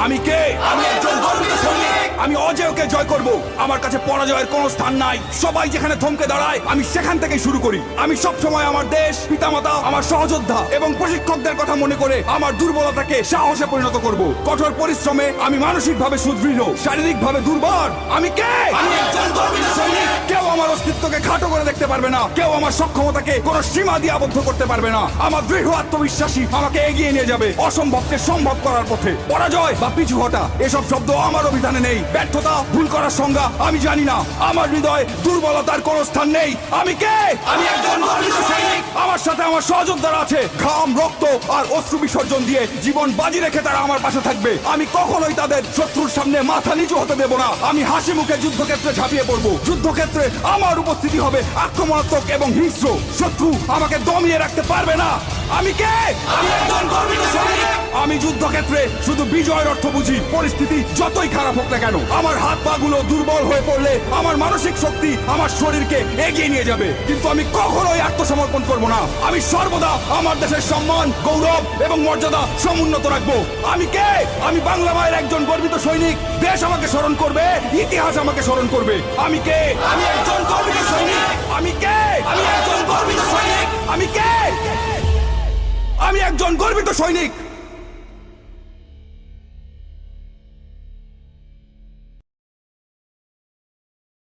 আমি কে? আমি একজন গর্বিত সৈনিক। আমি অজেয়কে জয় করব। আমার কাছে পরাজয়ের কোনো স্থান নাই। সবাই যেখানে থমকে দাঁড়ায় আমি সেখান থেকে শুরু করি। আমি সব সময় আমার দেশ, পিতামাতা, আমার সহযোদ্ধা এবং প্রশিক্ষকদের কথা মনে করে আমার দুর্বলতাকে সাহসে পরিণত করব। কঠোর পরিশ্রমে আমি মানসিকভাবে সুদৃঢ়, শারীরিকভাবে দুর্বল। আমি কে? আমি একজন গর্বিত সৈনিক। কেউ আমার অস্তিত্বকে খাটো করে দেখতে পারবে না। কেউ আমার সক্ষমতাকে কোনো সীমা দিয়ে আবদ্ধ করতে পারবে না। আমার দৃঢ় আত্মবিশ্বাসী আমাকে এগিয়ে নিয়ে যাবে অসম্ভবকে সম্ভব করার পথে। পরাজয় বা পিছু হটা এসব শব্দ আমার অভিধানে নেই। ব্যর্থতা, ভুল করার সংজ্ঞা আমি জানি না। আমার হৃদয়ে দুর্বলতার কোনো স্থান নেই। আমি কে? আমি একজন গর্বিত সৈনিক। আমার সাথে আমার সহযোদ্ধারা আছে। ঘাম, রক্ত আর অশ্রু বিসর্জন দিয়ে জীবন বাজি রেখে তারা আমার পাশে থাকবে। আমি কখনোই তাদের শত্রুর সামনে মাথা নিচু হতে দেব না। আমি হাসি মুখে যুদ্ধক্ষেত্রে ঝাঁপিয়ে পড়বো। যুদ্ধক্ষেত্রে আমার উপস্থিতি হবে আক্রমণাত্মক এবং হিংস্র। শত্রু আমাকে দমিয়ে রাখতে পারবে না। আমি কে? আমি একজন গর্বিত সৈনিক। আমি যুদ্ধক্ষেত্রে শুধু বিজয়ের অর্থ বুঝি। পরিস্থিতি যতই খারাপ হোক না কেন, আমার হাত পা গুলো দুর্বল হয়ে পড়লে আমার মানসিক শক্তি আমার শরীরকে এগিয়ে নিয়ে যাবে। কিন্তু আমি কখনোই আত্মসমর্পণ করব না। আমি সর্বদা আমার দেশের সম্মান, গৌরব এবং মর্যাদা সমুন্নত রাখবো। আমি কে? আমি বাংলা মায়ের একজন গর্বিত সৈনিক। দেশ আমাকে স্মরণ করবে, ইতিহাস আমাকে স্মরণ করবে। আমি কে? আমি একজন গর্বিত সৈনিক। আমি কে? আমি একজন গর্বিত সৈনিক। আমি কে? আমি একজন গর্বিত সৈনিক।